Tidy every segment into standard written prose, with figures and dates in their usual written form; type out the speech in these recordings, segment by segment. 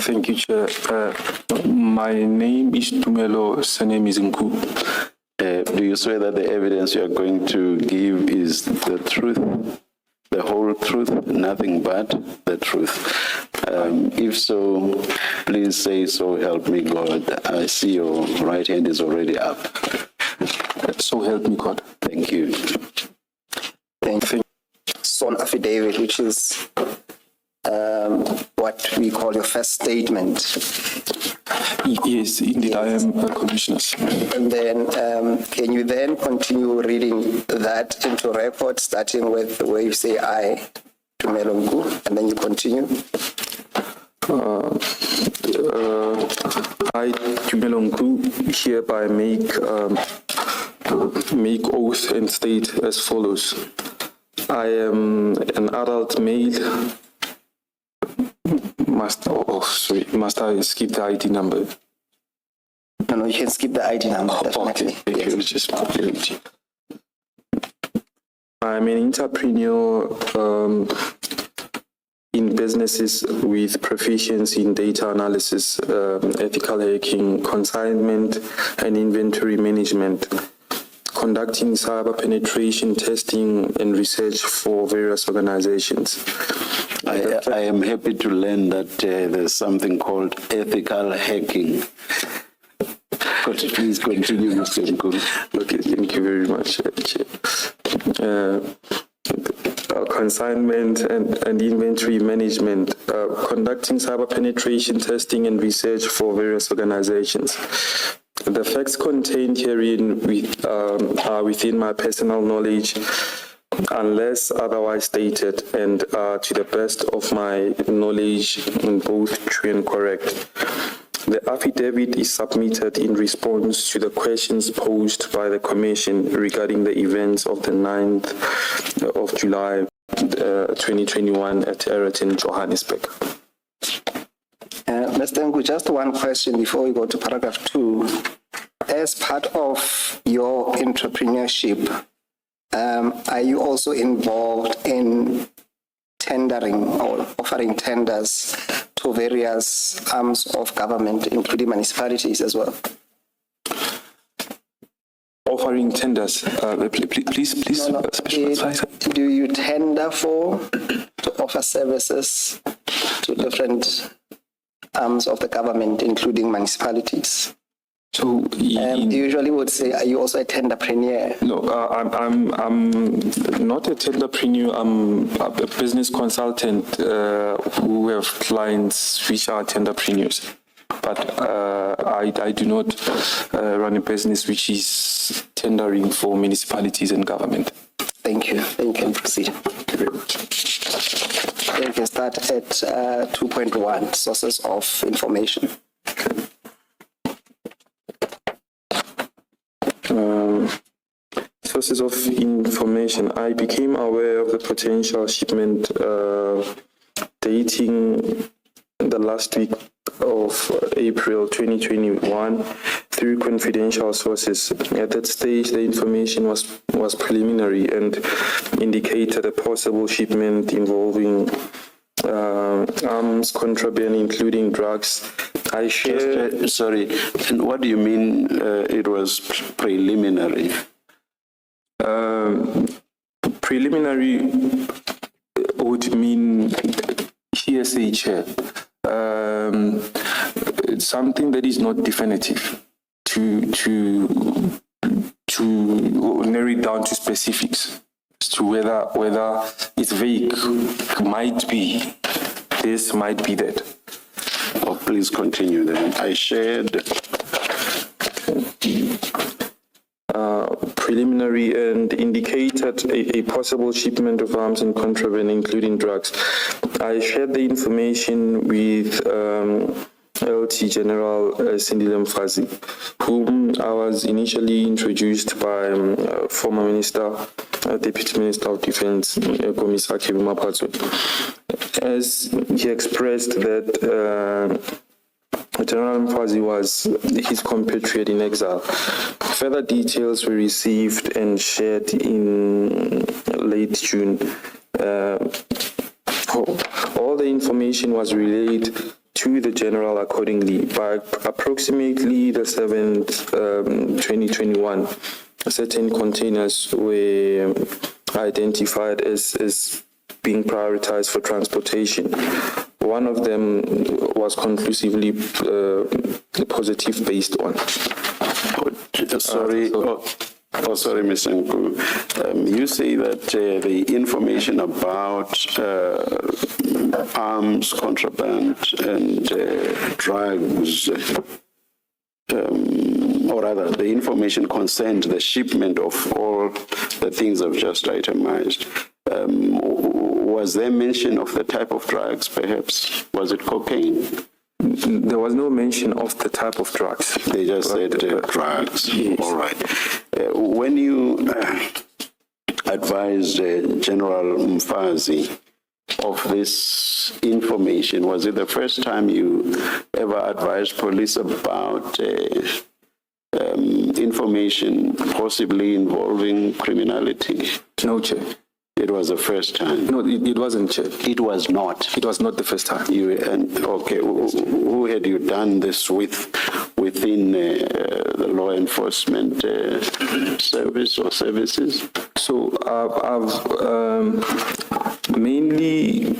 Thank you, Chair. My name is Tumelo Nku. Do you swear that the evidence you are going to give is the truth, the whole truth, nothing but the truth? If so, please say so, help me God. I see your right hand is already up. So help me God. Thank you. Thank you. Son affidavit, which is what we call your first statement. Yes, indeed, I am a commissioner. And then can you then continue reading that into record, starting with where you say I, Tumelo Nku, and then you continue? I, Tumelo Nku, hereby make oath and state as follows. I am an adult male. Must I skip the ID number? No, you can skip the ID number. Okay, thank you. Just I'm an entrepreneur in businesses with proficiency in data analysis, ethical hacking, consignment, and inventory management, conducting cyber penetration testing and research for various organizations. I am happy to learn that there's something called ethical hacking. Please continue, Mr. Nku. Okay, thank you very much, Chair. Consignment and inventory management, conducting cyber penetration testing and research for various organizations. The facts contained herein are within my personal knowledge, unless otherwise stated, and are to the best of my knowledge in both true and correct. The affidavit is submitted in response to the questions posed by the Commission regarding the events of the 9th of July 2021 at Aeroton, Johannesburg. Mr. Nku, just one question before we go to paragraph 2. As part of your entrepreneurship, are you also involved in tendering or offering tenders to various arms of government, including municipalities as well? Offering tenders, please. No. Do you tender to offer services to different arms of the government, including municipalities? So usually would say, are you also a tenderpreneur? No, I'm not a tenderpreneur. I'm a business consultant who have clients which are tenderpreneurs. But I do not run a business which is tendering for municipalities and government. Thank you. Then you can proceed. Thank you very much. Then you can start at 2.1, sources of information. Sources of information. I became aware of the potential shipment dating the last week of April 2021 through confidential sources. At that stage, the information was preliminary and indicated a possible shipment involving arms contraband, including drugs. I share. Sorry, and what do you mean it was preliminary? Preliminary would mean hearsay, Chair. Something that is not definitive to narrow it down to specifics as to whether it's vague. Might be this, might be that. Oh, please continue then. I shared preliminary and indicated a possible shipment of arms and contraband, including drugs. I shared the information with LT General Sindile Mfazi, whom I was initially introduced by former Minister, Deputy Minister of Defense, Komisake Mapatso, as he expressed that General Mfazi was his compatriot in exile. Further details were received and shared in late June. All the information was relayed to the general accordingly. By approximately the 7th, 2021, certain containers were identified as being prioritized for transportation. One of them was conclusively positive based on. Sorry, sorry, Mr. Nku. You say that the information about arms, contraband, and drugs, or rather, the information concerned the shipment of all the things I've just itemized. Was there mention of the type of drugs, perhaps? Was it cocaine? There was no mention of the type of drugs. They just said drugs. Yes. All right. When you advised General Mfazi of this information, was it the first time you ever advised police about information possibly involving criminality? No, Chair. It was the first time. No, it wasn't, Chair. It was not. It was not the first time. Okay, who had you done this within the law enforcement service or services? So I've mainly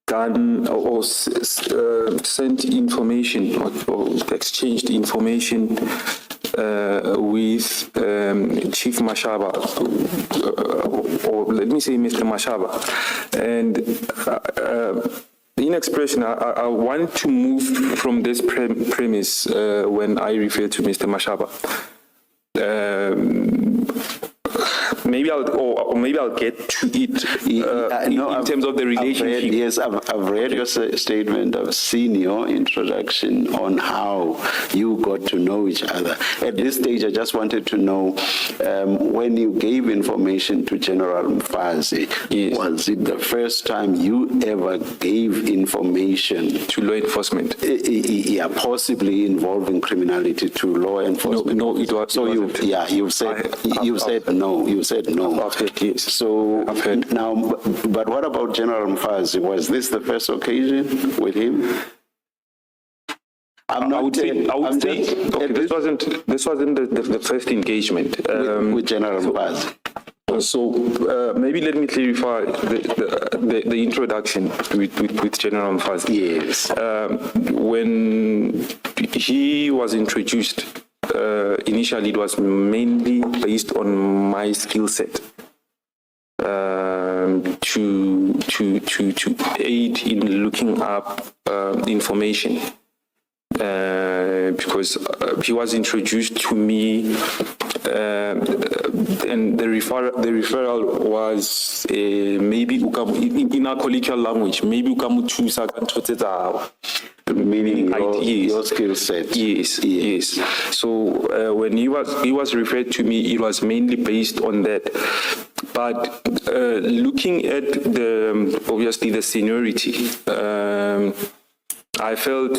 done or sent information or exchanged information with Chief Mashaba, or let me say Mr. Mashaba. And in expression, I want to move from this premise when I refer to Mr. Mashaba. Maybe I'll get to it in terms of the relationship. I've read your statement. I've seen your introduction on how you got to know each other. At this stage, I just wanted to know when you gave information to General Mfazi, yes, was it the first time you ever gave information to law enforcement? Yeah, possibly involving criminality to law enforcement. No, it was. So you said no. You said no. I've heard, yes. So I've heard. Now, but what about General Mfazi? Was this the first occasion with him? I would say this wasn't the first engagement with General Mfazi. So maybe let me clarify the introduction with General Mfazi. Yes. When he was introduced, initially it was mainly based on my skill set to aid in looking up information. Because he was introduced to me, and the referral was maybe in our colloquial language, maybe meaning your skill set. Yes. So when he was referred to me, it was mainly based on that. But looking at obviously the seniority, I felt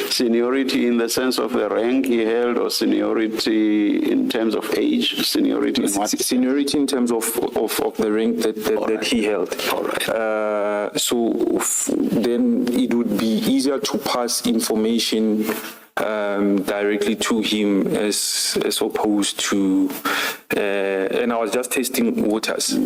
seniority in the sense of the rank he held, or seniority in terms of age, seniority in what? Seniority in terms of the rank that he held. All right. So then it would be easier to pass information directly to him as opposed to, and I was just testing waters.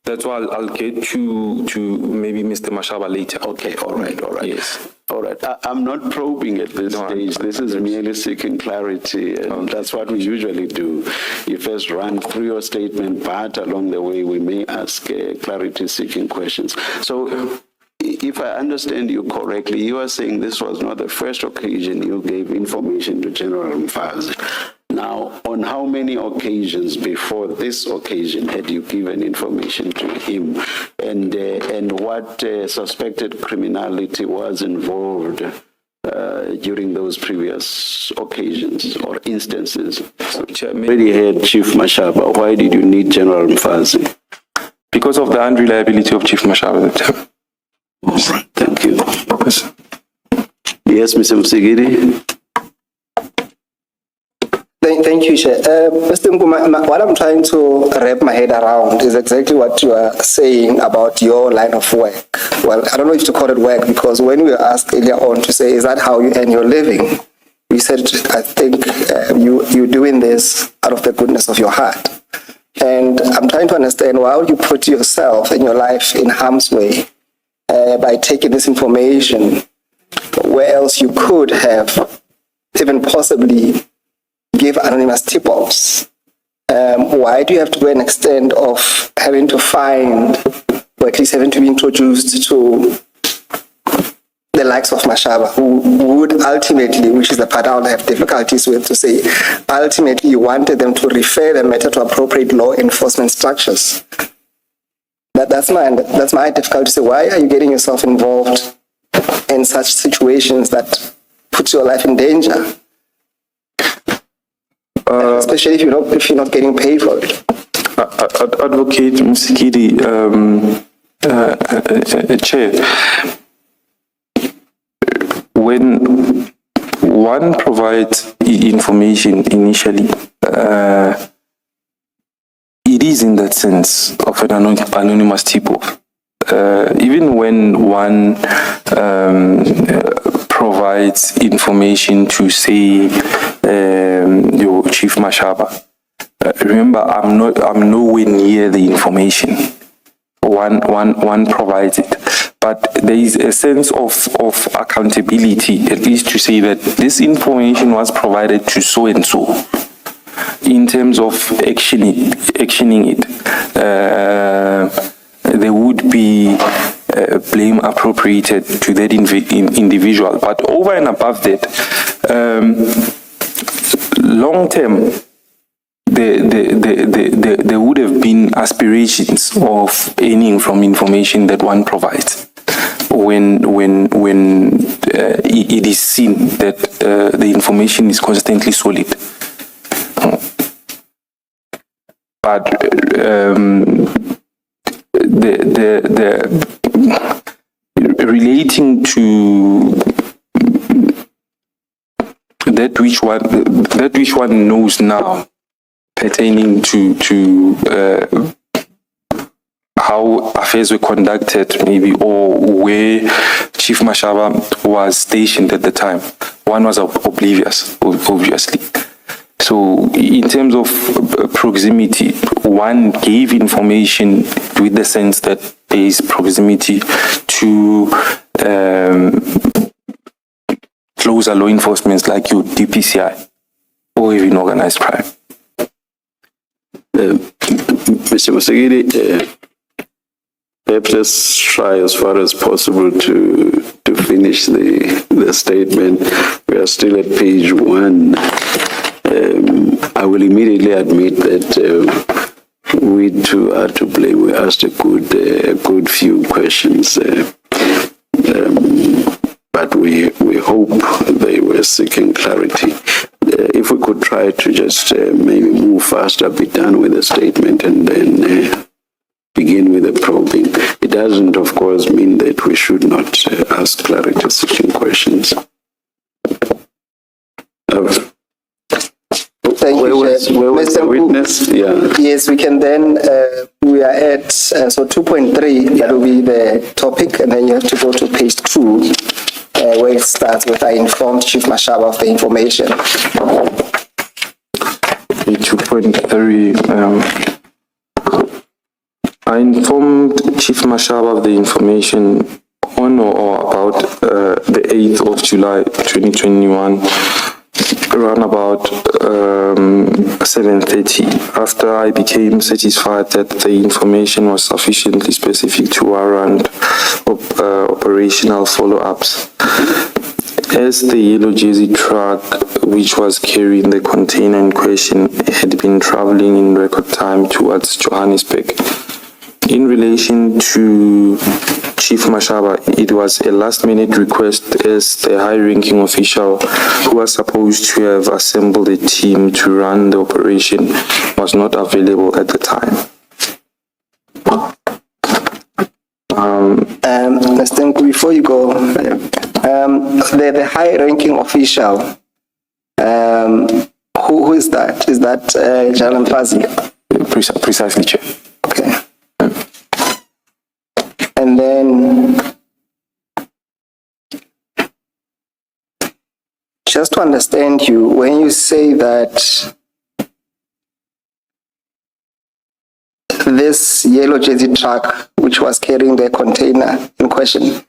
That's why I'll get to maybe Mr. Mashaba later. Okay, all right. Yes. All right. I'm not probing at this stage. This is merely seeking clarity, and that's what we usually do. You first run through your statement, but along the way we may ask clarity-seeking questions. So, if I understand you correctly, you are saying this was not the first occasion you gave information to General Mfazi. Now, on how many occasions before this occasion had you given information to him, and what suspected criminality was involved during those previous occasions or instances? So, Chairman, already had Chief Mashaba. Why did you need General Mfazi? because of the unreliability of Chief Mashaba. All right, thank you. Yes, Mr. Msigiri. Thank you, Chair. Mr. Nku, what I'm trying to wrap my head around is exactly what you are saying about your line of work. Well, I don't know if to call it work, because when we were asked earlier on to say, is that how you earn your living? You said, I think you're doing this out of the goodness of your heart. And I'm trying to understand, why would you put yourself and your life in harm's way by taking this information where else you could have even possibly give anonymous tip-offs? Why do you have to go an extent of having to find, or at least having to be introduced to the likes of Mashaba, who would ultimately, which is the part I'll have difficulties with, to say, ultimately you wanted them to refer the matter to appropriate law enforcement structures. That's my difficulty to say, why are you getting yourself involved in such situations that puts your life in danger? Especially if you're not getting paid for it. Advocate Musikidi, Chair, when one provides information initially, it is in that sense of an anonymous tip-off. Even when one provides information to say your Chief Mashaba, remember, I'm nowhere near the information. One provides it, but there is a sense of accountability, at least to say that this information was provided to so and so. In terms of actioning it, there would be blame appropriated to that individual. But over and above that, long term, there would have been aspirations of earning from information that one provides when it is seen that the information is consistently solid. But relating to that which one knows now, pertaining to how affairs were conducted, maybe, or where Chief Mashaba was stationed at the time, one was oblivious, obviously. So in terms of proximity, one gave information with the sense that there is proximity to closer law enforcement like your DPCI or even organized crime. Mr. Musagiri, perhaps let's try as far as possible to finish the statement. We are still at page 1. I will immediately admit that we too are to blame. We asked a good few questions, but we hope they were seeking clarity. If we could try to just maybe move faster, be done with the statement, and then begin with the probing. It doesn't, of course, mean that we should not ask clarity-seeking questions. Thank you, where was the witness? Yeah. Yes, we can then, we are at, so 2.3, that will be the topic, and then you have to go to page 2, where it starts with I informed Chief Mashaba of the information. 2.3, I informed Chief Mashaba of the information on or about the 8th of July 2021, around about 7:30, after I became satisfied that the information was sufficiently specific to warrant operational follow-ups. As the yellow jersey truck, which was carrying the container in question, had been traveling in record time towards Johannesburg. In relation to Chief Mashaba, it was a last-minute request as the high-ranking official who was supposed to have assembled a team to run the operation was not available at the time. Mr. Nku, before you go, the high-ranking official, Who is that? Is that Jalan Fazi? Precisely, Chair. Okay. And then, just to understand you, when you say that this yellow jersey truck, which was carrying the container in question,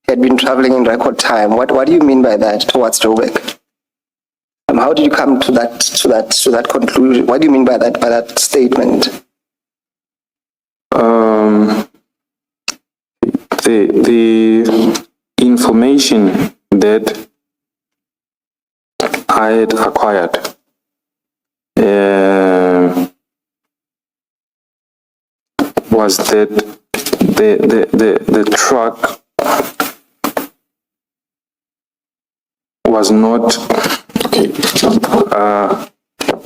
had been traveling in record time, what do you mean by that towards Joburg? How did you come to that conclusion? What do you mean by that statement? The information that I had acquired was that the truck was not okay.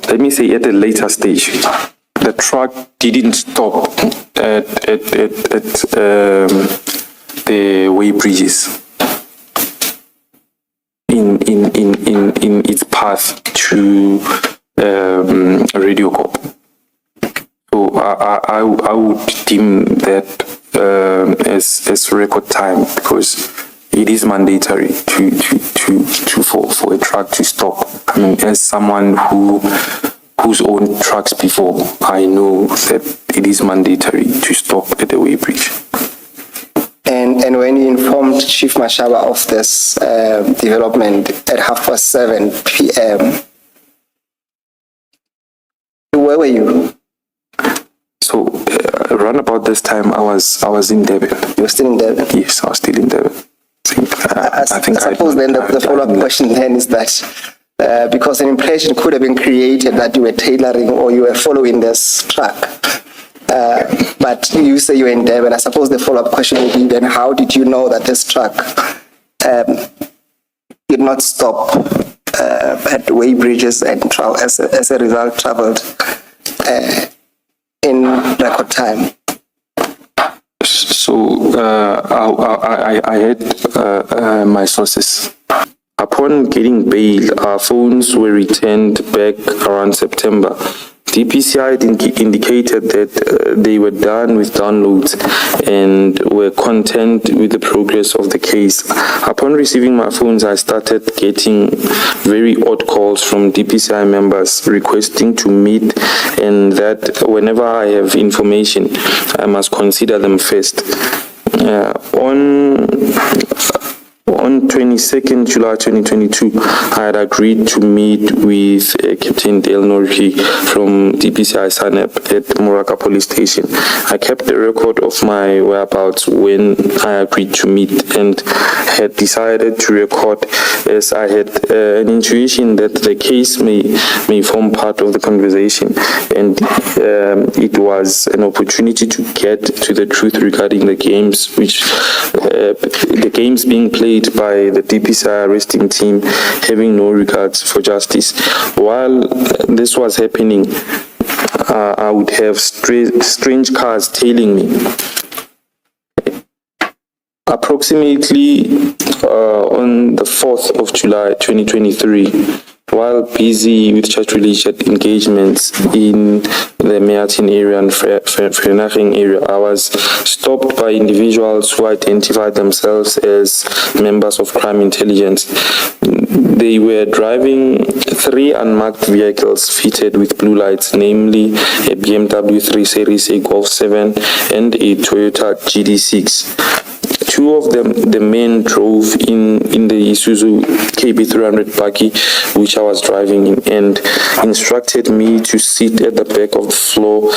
Let me say at a later stage, the truck didn't stop at the way bridges in its path to Radio Corp. So I would deem that as record time, because it is mandatory for a truck to stop. I mean, as someone who's owned trucks before, I know that it is mandatory to stop at the weighbridge. And when you informed Chief Mashaba of this development at 7:30 p.m., where were you? So around about this time, I was in Durban. You were still in Durban? Yes, I was still in Durban. I suppose then the follow-up question then is that because an impression could have been created that you were tailoring or you were following this truck, but you say you were in Durban. I suppose the follow-up question would be then, how did you know that this truck did not stop at weighbridges and as a result traveled in record time? So I had my sources. Upon getting bail, our phones were returned back around September. DPCI indicated that they were done with downloads and were content with the progress of the case. Upon receiving my phones, I started getting very odd calls from DPCI members requesting to meet, and that whenever I have information, I must consider them first. On 22nd July 2022, I had agreed to meet with Captain Dale Norrie from DPCI SANEP at Moraka Police Station. I kept a record of my whereabouts when I agreed to meet and had decided to record, as I had an intuition that the case may form part of the conversation, and it was an opportunity to get to the truth regarding the games, which the games being played by the DPCI arresting team, having no regards for justice. While this was happening, I would have strange cars tailing me. Approximately on the 4th of July 2023, while busy with church-related engagements in the Meatin area and Vereeniging area, I was stopped by individuals who identified themselves as members of crime intelligence. They were driving 3 unmarked vehicles fitted with blue lights, namely a BMW 3 Series, a Golf 7, and a Toyota GD6. 2 of them, the men drove in the Isuzu KB300 buggy, which I was driving in, and instructed me to sit at the back of the floor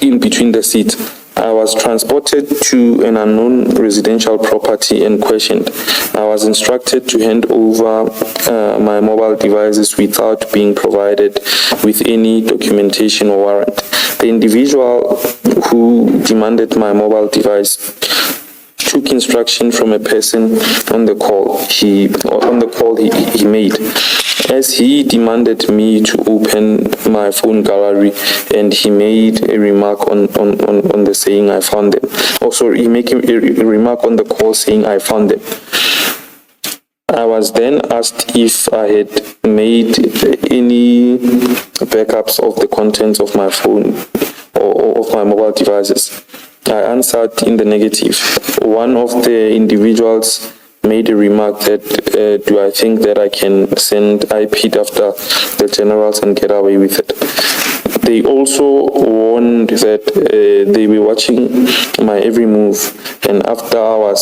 in between the seats. I was transported to an unknown residential property and questioned. I was instructed to hand over my mobile devices without being provided with any documentation or warrant. The individual who demanded my mobile device took instruction from a person on the call he made, as he demanded me to open my phone gallery, and he made a remark on the saying I found them. He made a remark on the call saying I found them. I was then asked if I had made any backups of the contents of my phone or of my mobile devices. I answered in the negative. One of the individuals made a remark that, do I think that I can send IP after the generals and get away with it? They also warned that they were watching my every move, and after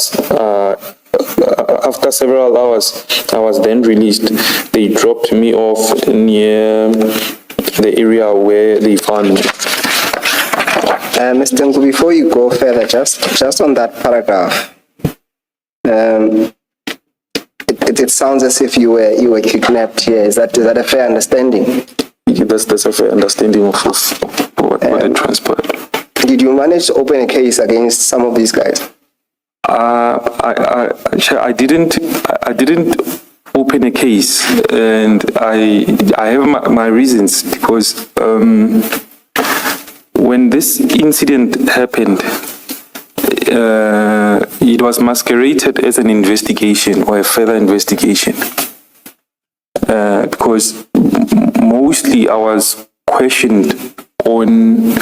several hours, I was then released. They dropped me off near the area where they found me. Mr. Nku, before you go further, just on that paragraph, it sounds as if you were kidnapped here. Is that a fair understanding? Yeah, that's a fair understanding of what had transpired. Did you manage to open a case against some of these guys? I didn't open a case, and I have my reasons, because when this incident happened, it was masqueraded as an investigation or a further investigation, because mostly I was questioned on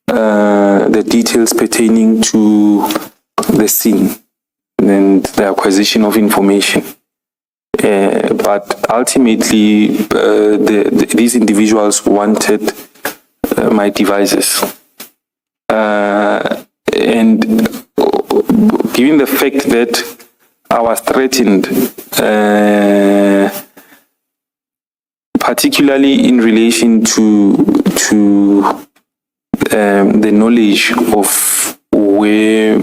the details pertaining to the scene and the acquisition of information. But ultimately, these individuals wanted my devices. And given the fact that I was threatened, particularly in relation to the knowledge of where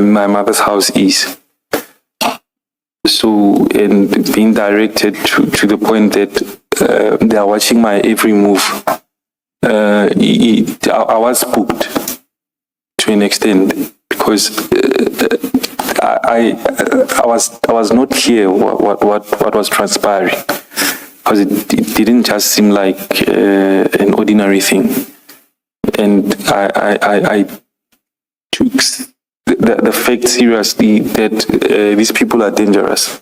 my mother's house is. So, and being directed to the point that they are watching my every move. I was spooked to an extent, because I was not clear what was transpiring, because it didn't just seem like an ordinary thing, and I took the fact seriously that these people are dangerous.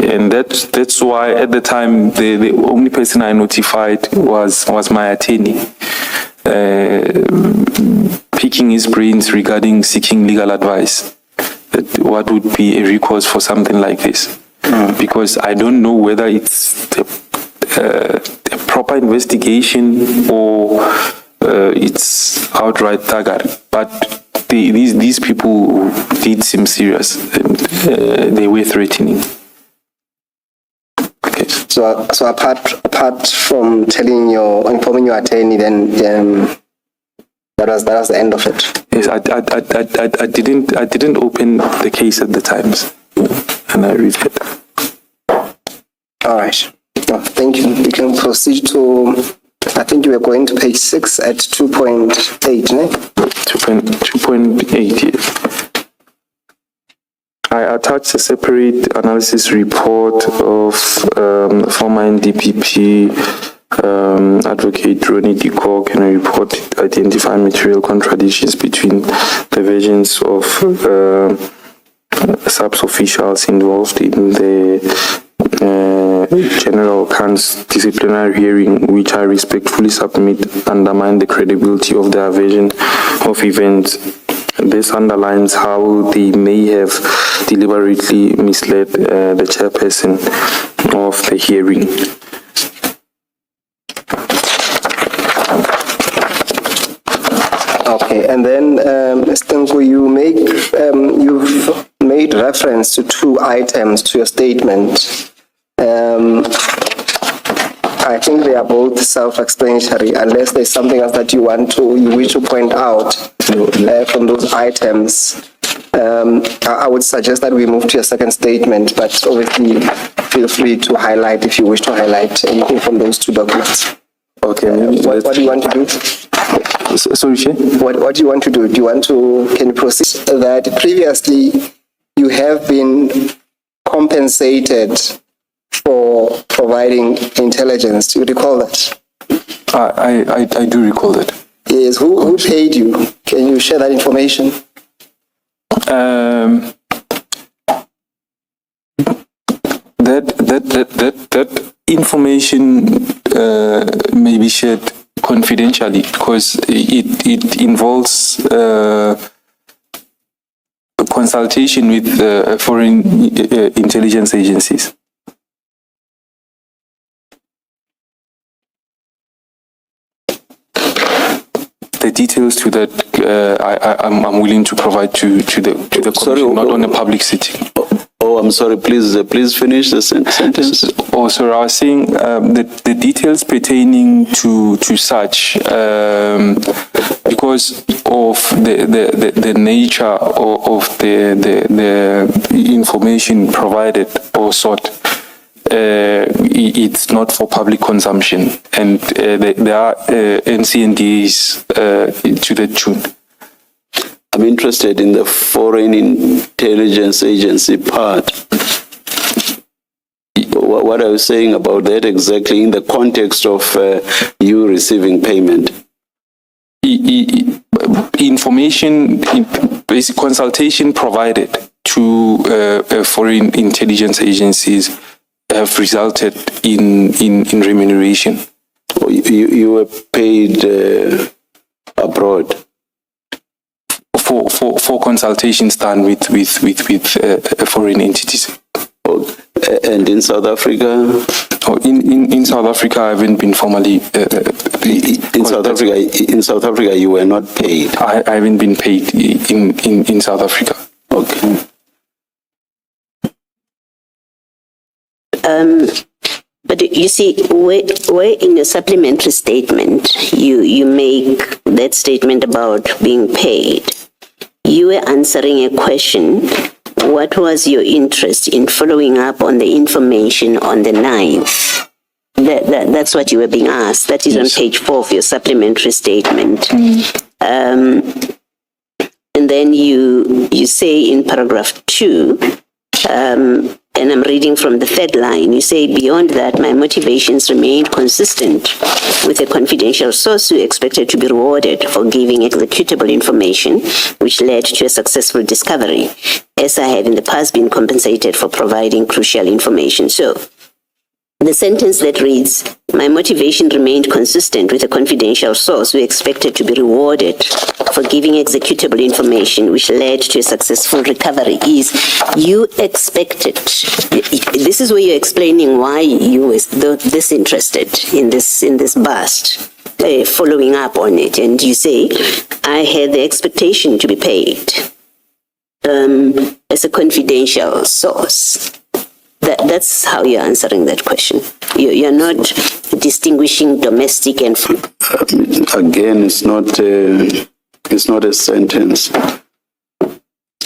And that's why at the time the only person I notified was my attorney, picking his brains regarding seeking legal advice, that what would be a recourse for something like this. Because I don't know whether it's a proper investigation or it's outright thuggery. But these people did seem serious, and they were threatening. Okay. So apart from informing your attorney, then that was the end of it. Yes, I didn't open the case at the times, and I read it. All right. Well, thank you. You can proceed to. I think you were going to page 6 at 2.8, no? 2.8, yes. I attached a separate analysis report of former NDPP advocate Ronnie de Kock, and a report identifying material contradictions between the versions of SAPS officials involved in the General Khan's disciplinary hearing, which I respectfully submit undermine the credibility of their version of events. This underlines how they may have deliberately misled the chairperson of the hearing. Okay, and then Mr. Nku, you've made reference to 2 items to your statement. I think they are both self-explanatory, unless there's something else that you wish to point out from those items. I would suggest that we move to your second statement, but obviously feel free to highlight if you wish to highlight anything from those 2 documents. Okay. What do you want to do? Sorry, Chair? What do you want to do? Can you proceed that previously you have been compensated for providing intelligence? Do you recall that? I do recall that. Yes. Who paid you? Can you share that information? That information may be shared confidentially because it involves consultation with foreign intelligence agencies. The details to that I'm willing to provide to the commission, not on a public sitting. Oh, I'm sorry. Please finish the sentence. Also, I was saying the details pertaining to such, because of the nature of the information provided or sought, it's not for public consumption, and there are NCNDs to the tune. I'm interested in the foreign intelligence agency part. What are you saying about that exactly in the context of you receiving payment? Information, basic consultation provided to foreign intelligence agencies have resulted in remuneration. You were paid abroad? For consultations done with foreign entities. And in South Africa? In South Africa, I haven't been formally in South Africa, you were not paid. I haven't been paid in South Africa. Okay. But you see, where in your supplementary statement, you make that statement about being paid, you were answering a question. What was your interest in following up on the information on the 9th? That's what you were being asked. That is on page 4 of your supplementary statement. And then you say in paragraph 2, and I'm reading from the third line, you say, beyond that, my motivations remained consistent with a confidential source who expected to be rewarded for giving executable information, which led to a successful discovery, as I have in the past been compensated for providing crucial information. So, the sentence that reads, my motivation remained consistent with a confidential source who expected to be rewarded for giving executable information which led to a successful recovery is you expected. This is where you're explaining why you were this interested in this bust, following up on it. And you say, I had the expectation to be paid as a confidential source. That's how you're answering that question. You're not distinguishing domestic and foreign. Again, it's not a sentence.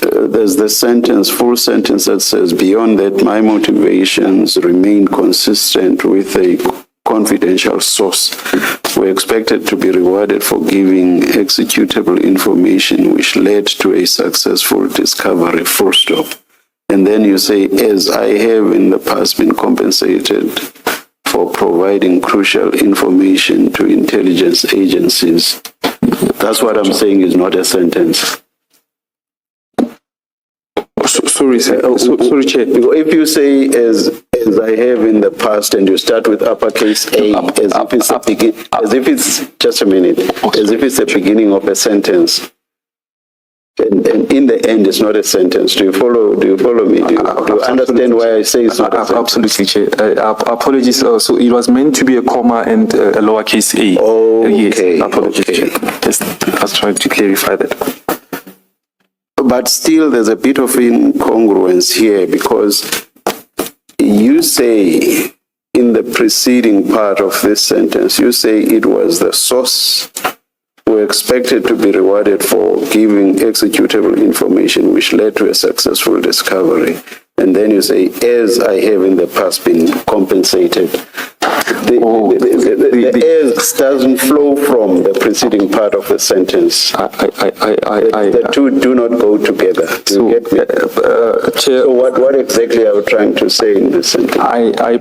There's the sentence, full sentence that says, beyond that, my motivations remain consistent with a confidential source. We're expected to be rewarded for giving executable information which led to a successful discovery, full stop. And then you say, as I have in the past been compensated for providing crucial information to intelligence agencies. That's what I'm saying is not a sentence. Sorry, sir. Sorry, Chair. If you say, as I have in the past, and you start with uppercase A, as if it's just a minute, as if it's the beginning of a sentence. And in the end, it's not a sentence. Do you follow me? Do you understand why I say it's not a sentence? Absolutely, Chair. Apologies. So it was meant to be a comma and a lowercase a. Okay. Yes, apologies, Okay. Chair. Yes, I was trying to clarify that. But still, there's a bit of incongruence here because you say in the preceding part of this sentence, you say it was the source who expected to be rewarded for giving executable information which led to a successful discovery. And then you say, as I have in the past been compensated. The as doesn't flow from the preceding part of the sentence. The two do not go together. Do you get me? Chair, So what exactly are you trying to say in this sentence? I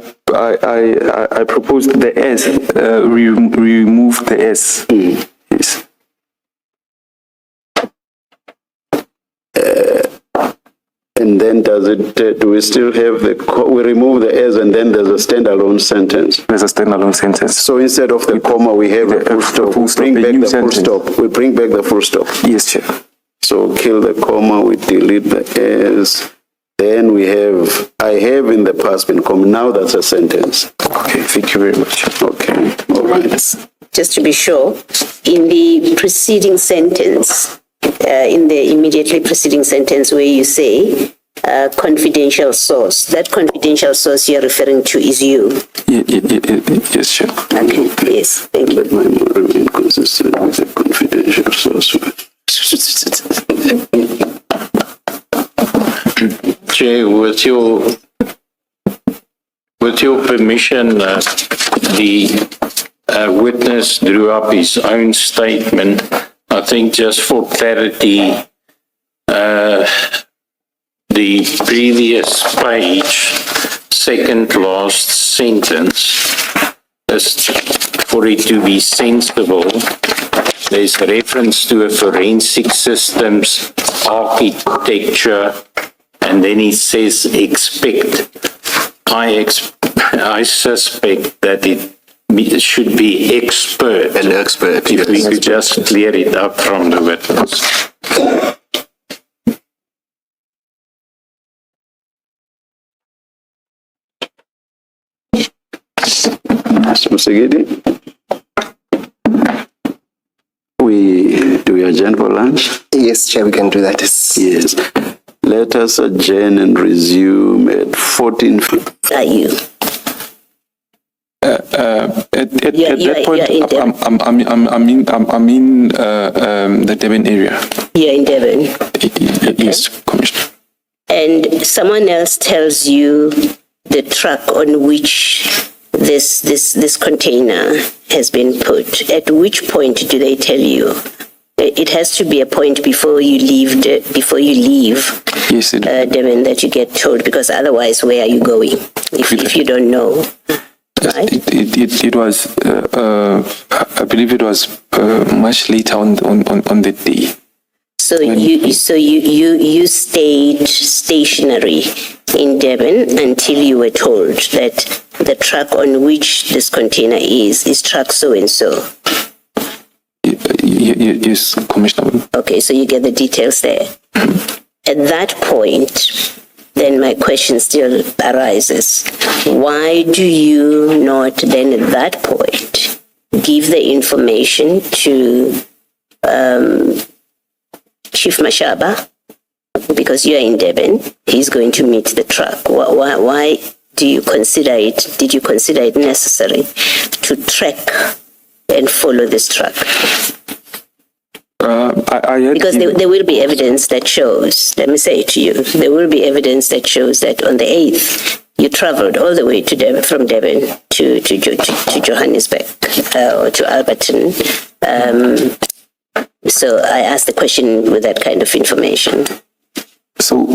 proposed the S, remove the S. Yes. And then do we still have we remove the as and then there's a standalone sentence? There's a standalone sentence. So instead of the comma, we have a full stop. full stop, We bring a back new the full sentence. stop. We bring back the full stop. Yes, Chair. So kill the comma, we delete the as. Then we have, I have in the past been comma. Now that's a sentence. Okay, thank you very much. Okay, all right. Just to be sure, in the preceding sentence, in the immediately preceding sentence where you say confidential source, that confidential source you're referring to is you. Yes, Chair. Okay, yes, thank you. Let my more remain consistent with the confidential source. Chair, with your permission, the witness drew up his own statement. I think just for clarity, the previous page, second last sentence, is for it to be sensible. There's reference to a forensic systems architecture, and then it says expect. I suspect that it should be expert. An expert. If we could just clear it up from the witness. Mr. Musegedi? Do we adjourn for lunch? Yes, Chair, we can do that. Yes. Let us adjourn and resume at 14. Are you? At Yeah, that point, in Durban. I'm in the Durban area. You're in Durban. Yes, Commissioner. And someone else tells you the truck on which this container has been put. At which point do they tell you? It has to be a point before you leave. Yes, Durban, that you get told, because otherwise, where are you going if you don't know? Right? It was. I believe it was much later on the day. So you stayed stationary in Durban until you were told that the truck on which this container is truck so and so. Yes, Commissioner. Okay, so you get the details there. At that point, then my question still arises. Why do you not then at that point give the information to Chief Mashaba? Because you are in Durban, he's going to meet the truck. Why did you consider it necessary to track and follow this truck? Because there will be evidence that shows, let me say it to you, there will be evidence that shows that on the 8th, you traveled all the way to Durban, from Durban to Johannesburg or to Aeroton. So I asked the question with that kind of information. So,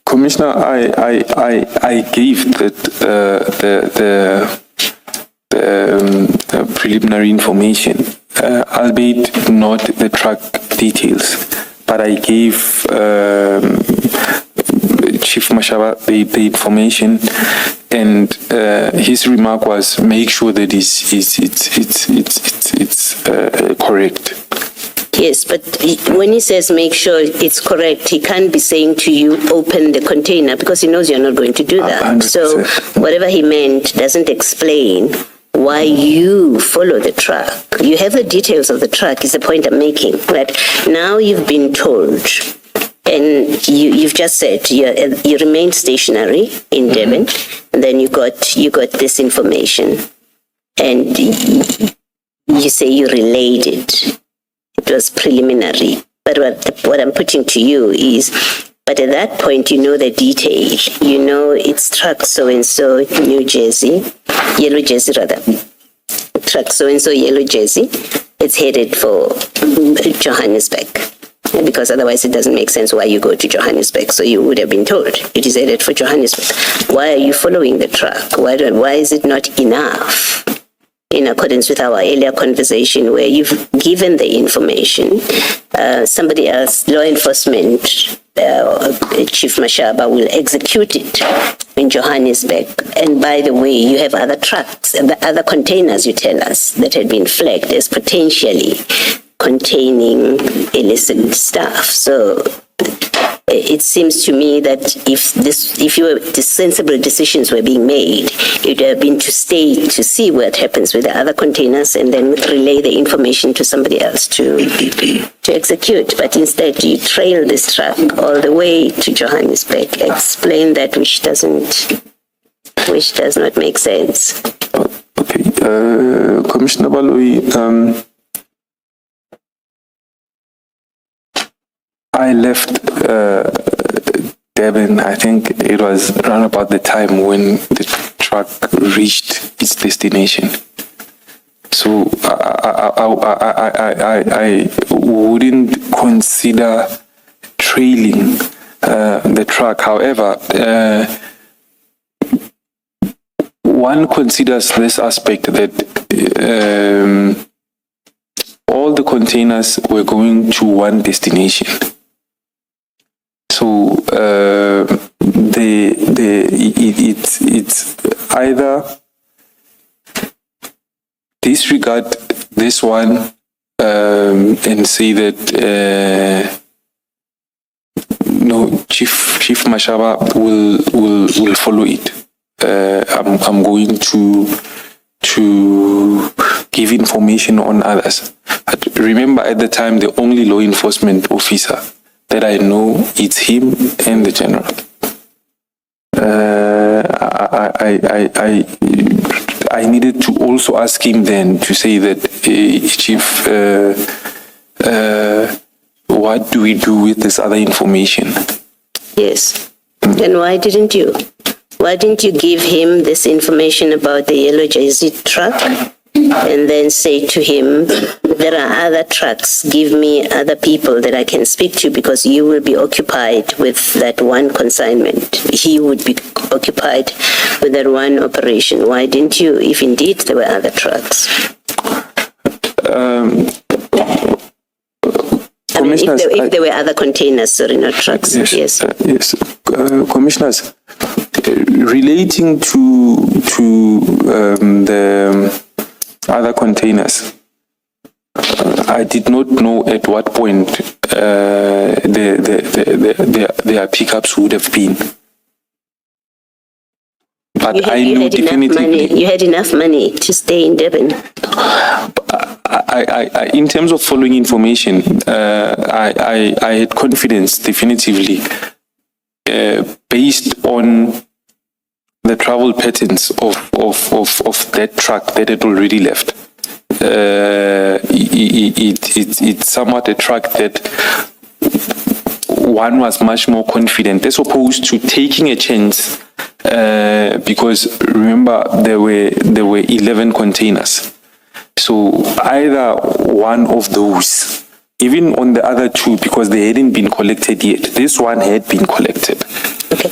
Commissioner, I gave the preliminary information, albeit not the truck details, but I gave Chief Mashaba the information, and his remark was make sure that it's correct. Yes, but when he says make sure it's correct, he can't be saying to you, open the container, because he knows you're not going to do that. 100%. So whatever he meant doesn't explain why you follow the truck. You have the details of the truck, is the point I'm making. That now you've been told, and you've just said you remained stationary in Durban, and then you got this information, and you say you relayed it. It was preliminary. But what I'm putting to you is, but at that point, you know the detail. You know it's truck so-and-so, New Jersey, Yellow Jersey rather. Truck so-and-so, Yellow Jersey. It's headed for Johannesburg. Because otherwise it doesn't make sense why you go to Johannesburg. So you would have been told it is headed for Johannesburg. Why are you following the truck? Why is it not enough in accordance with our earlier conversation where you've given the information, somebody else, law enforcement, Chief Mashaba will execute it in Johannesburg. And by the way, you have other trucks, other containers, you tell us, that had been flagged as potentially containing illicit stuff. So it seems to me that if sensible decisions were being made, it would have been to stay to see what happens with the other containers and then relay the information to somebody else to execute. But instead, you trail this truck all the way to Johannesburg. Explain that, which does not make sense. Okay, Commissioner Baloyi, I left Durban, I think it was around about the time when the truck reached its destination. So I wouldn't consider trailing the truck. However, one considers this aspect that all the containers were going to one destination. So it's either disregard this one and say that no, Chief Mashaba will follow it. I'm going to give information on others. But remember, at the time, the only law enforcement officer that I know, it's him and the general. I needed to also ask him then to say that, Chief, what do we do with this other information? Yes. And why didn't you? Why didn't you give him this information about the yellow Jersey truck and then say to him, there are other trucks, give me other people that I can speak to because you will be occupied with that one consignment. He would be occupied with that one operation. Why didn't you, if indeed there were other trucks? If there were other containers, sorry, not trucks. Yes. Yes. Commissioners, relating to the other containers, I did not know at what point their pickups would have been. But I knew definitively. You had enough money to stay in Durban. I in terms of following information, I had confidence definitively based on the travel patterns of that truck that had already left. It's somewhat a truck that one was much more confident as opposed to taking a chance because remember there were 11 containers. So either one of those, even on the other two, because they hadn't been collected yet. This one had been collected. Okay.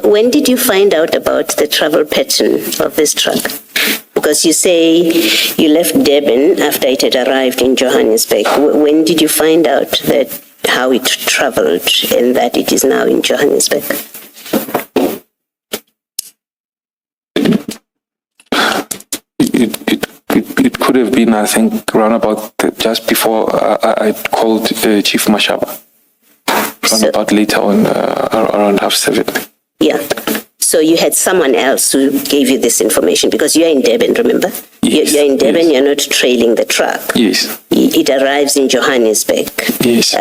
When did you find out about the travel pattern of this truck? Because you say you left Durban after it had arrived in Johannesburg. When did you find out that how it traveled and that it is now in Johannesburg? It could have been, I think, around about just before I called Chief Mashaba. About later on, around 7:30. Yeah. So you had someone else who gave you this information because you're in Durban, remember? Yes. You're in Durban, yes. You're not trailing the truck. Yes. It arrives in Johannesburg. Yes.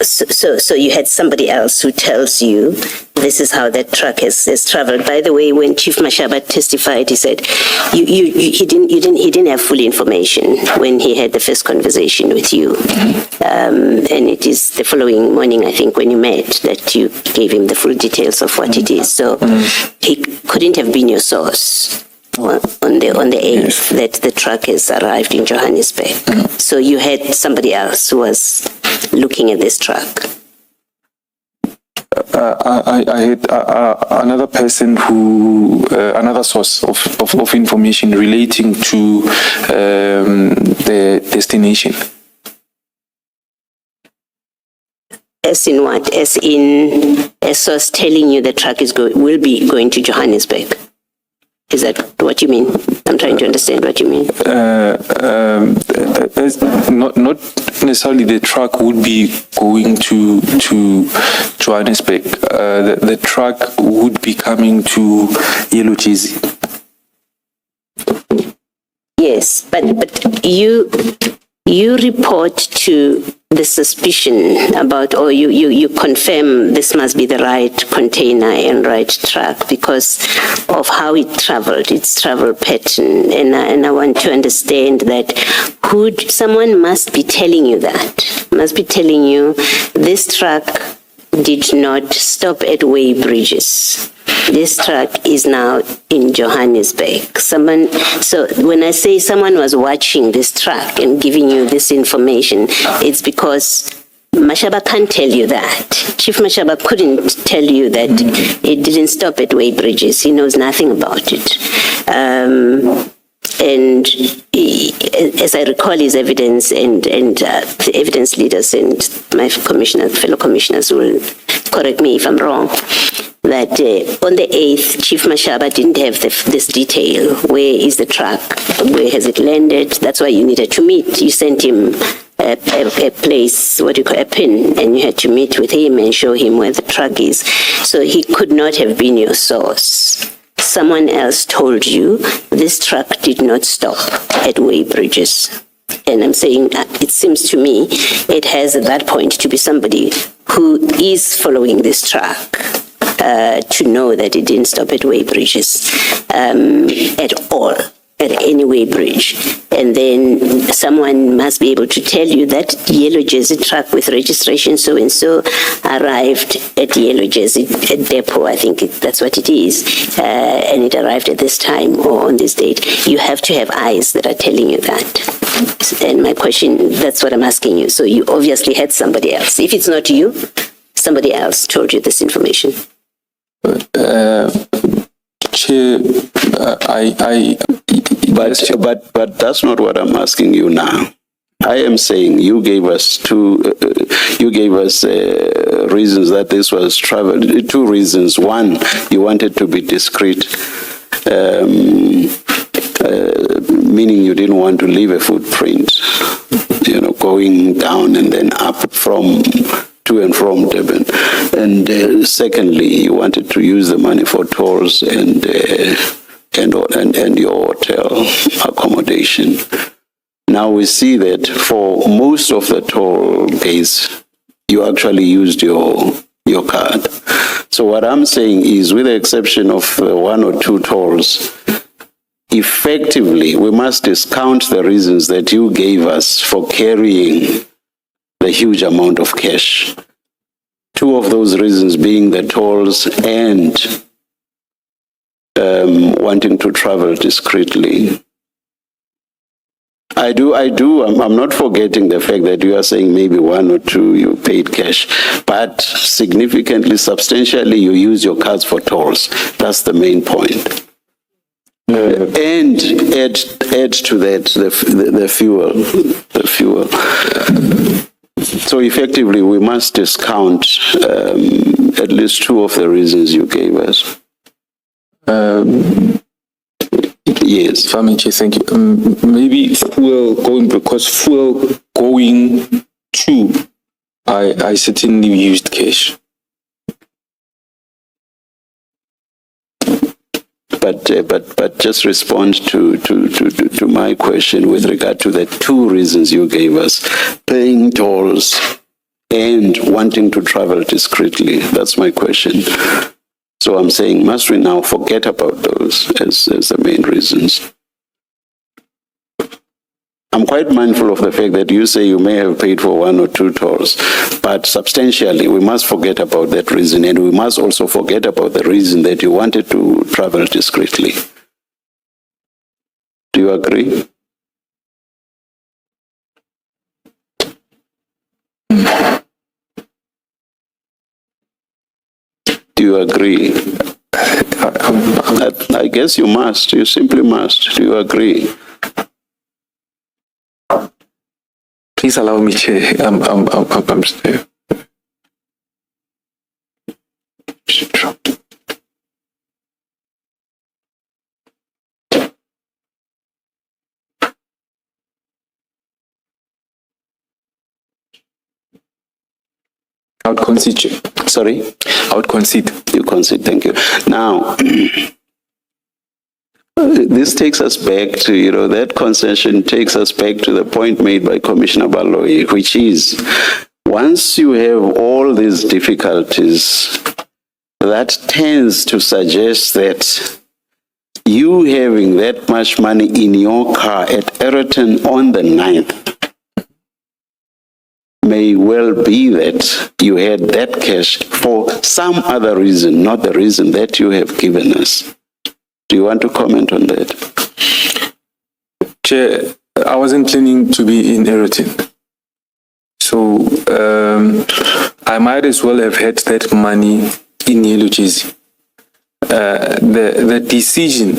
So you had somebody else who tells you this is how that truck has traveled. By the way, when Chief Mashaba testified, he said he didn't have full information when he had the first conversation with you, and it is the following morning, I think, when you met, that you gave him the full details of what it is. So he couldn't have been your source on the 8th that the truck has arrived in Johannesburg. So you had somebody else who was looking at this truck. I had another person who, another source of information relating to the destination. As in what? As in a source telling you the truck will be going to Johannesburg. Is that what you mean? I'm trying to understand what you mean. Not necessarily the truck would be going to Johannesburg. The truck would be coming to Yellow Jersey. Yes, but you report to the suspicion about, or you confirm this must be the right container and right truck because of how it traveled, its travel pattern. And I want to understand that someone must be telling you that, must be telling you this truck did not stop at weighbridges. This truck is now in Johannesburg. So when I say someone was watching this truck and giving you this information, it's because Mashaba can't tell you that. Chief Mashaba couldn't tell you that it didn't stop at weighbridges. He knows nothing about it. And as I recall his evidence and the evidence leaders and my fellow commissioners will correct me if I'm wrong, that on the 8th, Chief Mashaba didn't have this detail. Where is the truck? Where has it landed? That's why you needed to meet. You sent him a place, what do you call a pin, and you had to meet with him and show him where the truck is. So he could not have been your source. Someone else told you this truck did not stop at weighbridges. And I'm saying it seems to me it has at that point to be somebody who is following this truck to know that it didn't stop at weighbridges at all, at any weighbridge. And then someone must be able to tell you that Yellow Jersey truck with registration so-and-so arrived at Yellow Jersey at depot, I think that's what it is, and it arrived at this time or on this date. You have to have eyes that are telling you that. And my question, that's what I'm asking you. So you obviously had somebody else. If it's not you, somebody else told you this information. Chair, But that's not what I'm asking you now. I am saying you gave us reasons that this was travel. 2 reasons. One, you wanted to be discreet, meaning you didn't want to leave a footprint, going down and then up to and from Durban. And secondly, you wanted to use the money for tolls and your hotel accommodation. Now we see that for most of the toll gates, you actually used your card. So what I'm saying is, with the exception of 1 or 2 tolls, effectively we must discount the reasons that you gave us for carrying the huge amount of cash. 2 of those reasons being the tolls and wanting to travel discreetly. I'm not forgetting the fact that you are saying maybe 1 or 2 you paid cash, but significantly, substantially, you use your cards for tolls. That's the main point. And add to that the fuel. So effectively, we must discount at least 2 of the reasons you gave us. Yes. Famichi, thank you. Maybe fuel going to, I certainly used cash. But just respond to my question with regard to the 2 reasons you gave us: paying tolls and wanting to travel discreetly. That's my question. So I'm saying, must we now forget about those as the main reasons? I'm quite mindful of the fact that you say you may have paid for 1 or 2 tolls, but substantially we must forget about that reason, and we must also forget about the reason that you wanted to travel discreetly. Do you agree? you agree? I guess you must. You simply must. Do you agree? Please allow me, Chair. I'm still. I would concede, Chair. Sorry? I would concede. You concede, thank you. Now, this takes us back to, that concession takes us back to the point made by Commissioner Baloyi, which is, once you have all these difficulties, that tends to suggest that you having that much money in your car at Aeroton on the 9th may well be that you had that cash for some other reason, not the reason that you have given us. Do you want to comment on that? Chair, I wasn't planning to be in Aeroton. So I might as well have had that money in Yellow Jersey. The decision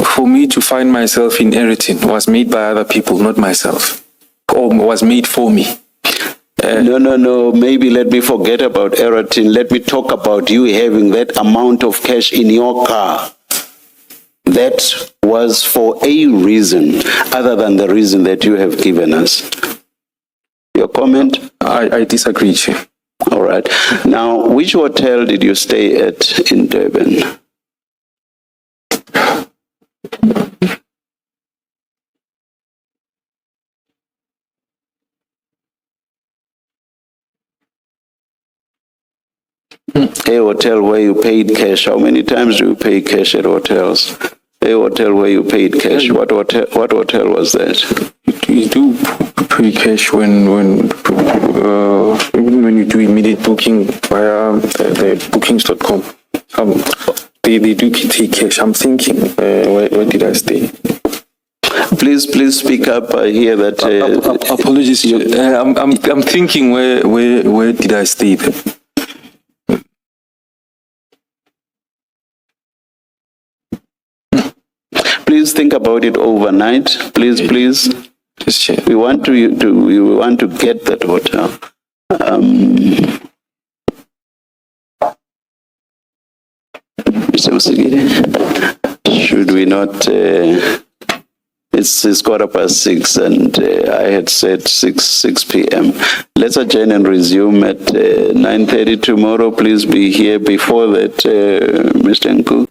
for me to find myself in Aeroton was made by other people, not myself, or was made for me. No. Maybe let me forget about Aeroton. Let me talk about you having that amount of cash in your car. That was for a reason other than the reason that you have given us. Your comment? I disagree, Chair. All right. Now, which hotel did you stay at in Durban? A hotel where you paid cash. How many times do you pay cash at hotels? A hotel where you paid cash. What hotel was that? You do pay cash when you do immediate booking via the bookings.com. They do take cash. I'm thinking, where did I stay? Please speak up. I hear that. Apologies. I'm thinking, where did I stay then? Please think about it overnight. Please. Just check. We want to get that hotel. Mr. Musigiri, should we not? It's 6:15, and I had said 6 p.m. Let's adjourn and resume at 9:30 tomorrow. Please be here before that, Mr. Nku.